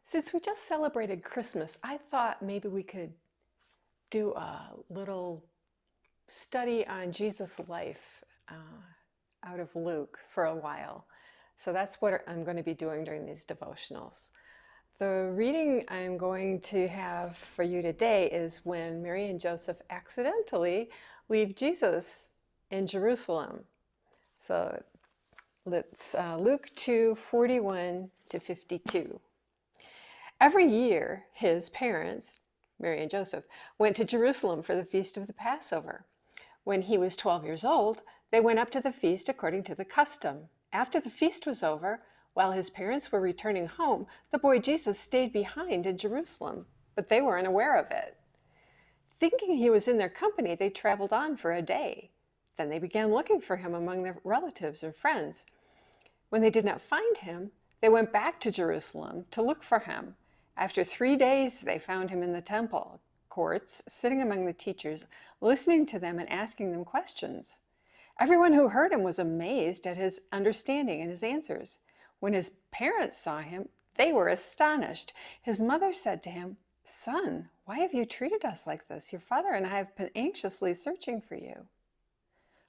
Since we just celebrated Christmas, I thought maybe we could do a little study on Jesus' life out of Luke for a while. So that's what I'm going to be doing during these devotionals. The reading I'm going to have for you today is when Mary and Joseph accidentally leave Jesus in Jerusalem. So let's Luke 2:41 to 52. Every year, his parents, Mary and Joseph, went to Jerusalem for the feast of the Passover. When he was 12 years old, they went up to the feast according to the custom. After the feast was over, while his parents were returning home, the boy Jesus stayed behind in Jerusalem, but they were unaware of it. Thinking he was in their company, they traveled on for a day. Then they began looking for him among their relatives and friends. When they did not find him, they went back to Jerusalem to look for him. After 3 days, they found him in the temple courts, sitting among the teachers, listening to them and asking them questions. Everyone who heard him was amazed at his understanding and his answers. When his parents saw him, they were astonished. His mother said to him, "Son, why have you treated us like this? Your father and I have been anxiously searching for you."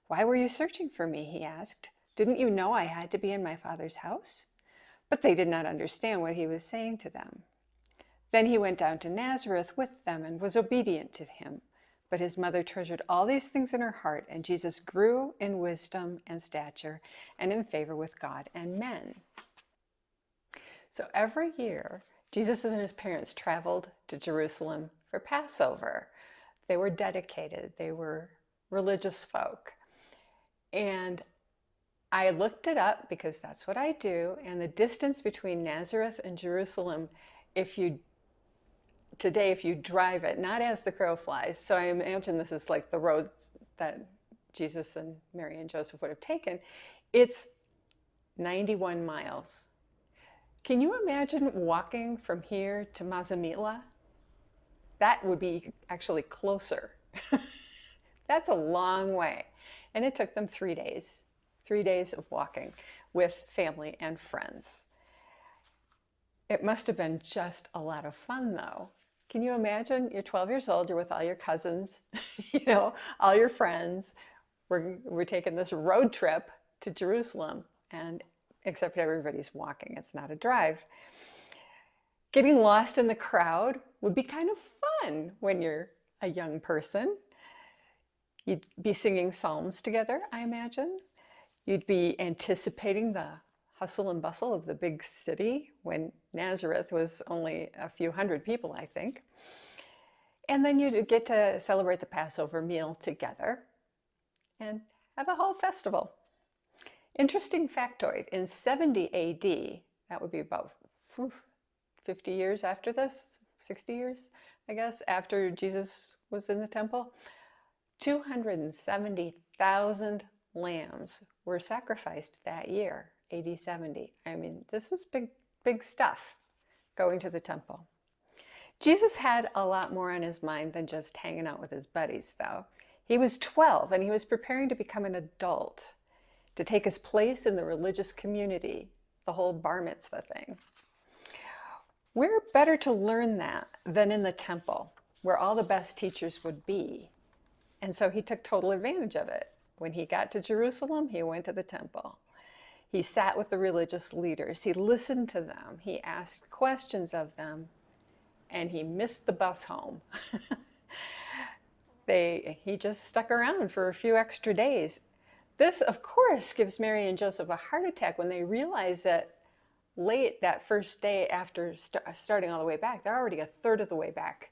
"Why were you searching for me?" he asked. "Didn't you know I had to be in my father's house?" But they did not understand what he was saying to them. Then he went down to Nazareth with them and was obedient to him. But his mother treasured all these things in her heart, and Jesus grew in wisdom and stature and in favor with God and men. So every year, Jesus and his parents traveled to Jerusalem for Passover. They were dedicated, they were religious folk. And I looked it up because that's what I do, and the distance between Nazareth and Jerusalem, if you drive it, not as the crow flies, so I imagine this is like the roads that Jesus and Mary and Joseph would have taken, it's 91 miles. Can you imagine walking from here to Mazzamila? That would be actually closer. That's a long way. And it took them 3 days. 3 days of walking with family and friends. It must have been just a lot of fun, though. Can you imagine? You're 12 years old, you're with all your cousins, all your friends. We're taking this road trip to Jerusalem, and except everybody's walking, it's not a drive. Getting lost in the crowd would be kind of fun when you're a young person. You'd be singing psalms together, I imagine. You'd be anticipating the hustle and bustle of the big city when Nazareth was only a few hundred people, I think. And then you'd get to celebrate the Passover meal together and have a whole festival. Interesting factoid, in 70 AD, that would be about 50 years after this, 60 years, I guess, after Jesus was in the temple, 270,000 lambs were sacrificed that year, AD 70. I mean, this was big stuff, going to the temple. Jesus had a lot more on his mind than just hanging out with his buddies, though. He was 12 and he was preparing to become an adult, to take his place in the religious community, the whole bar mitzvah thing. Where better to learn that than in the temple, where all the best teachers would be? And so he took total advantage of it. When he got to Jerusalem, he went to the temple. He sat with the religious leaders. He listened to them. He asked questions of them, and he missed the bus home. He just stuck around for a few extra days. This, of course, gives Mary and Joseph a heart attack when they realize that late that first day after starting all the way back, they're already a third of the way back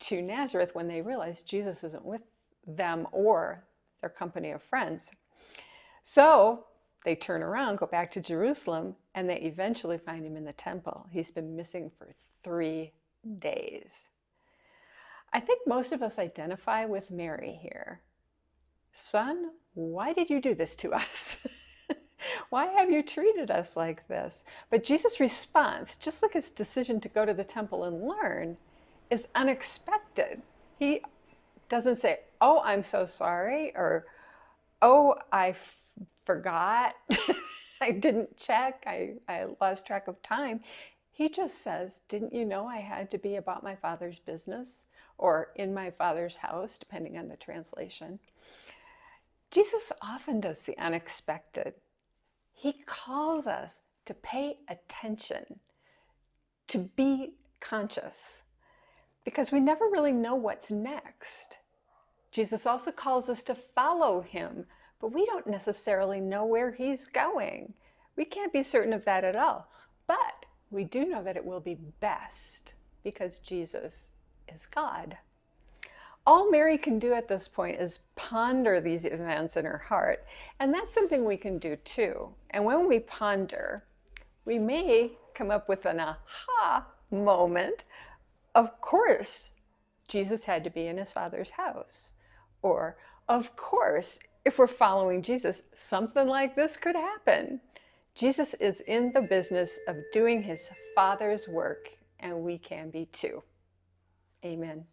to Nazareth when they realize Jesus isn't with them or their company of friends. So they turn around, go back to Jerusalem, and they eventually find him in the temple. He's been missing for 3 days. I think most of us identify with Mary here. "Son, why did you do this to us? Why have you treated us like this?" But Jesus' response, just like his decision to go to the temple and learn, is unexpected. He doesn't say, "Oh, I'm so sorry," or, "Oh, I forgot. I didn't check. I lost track of time." He just says, didn't you know I had to be about my Father's business, or in my Father's house, depending on the translation. Jesus often does the unexpected. He calls us to pay attention, to be conscious, because we never really know what's next. Jesus also calls us to follow him, but we don't necessarily know where he's going. We can't be certain of that at all. But we do know that it will be best because Jesus is God. All Mary can do at this point is ponder these events in her heart, and that's something we can do too. And when we ponder, we may come up with an aha moment. Of course, Jesus had to be in his Father's house. Or, of course, if we're following Jesus, something like this could happen. Jesus is in the business of doing his Father's work, and we can be too. Amen.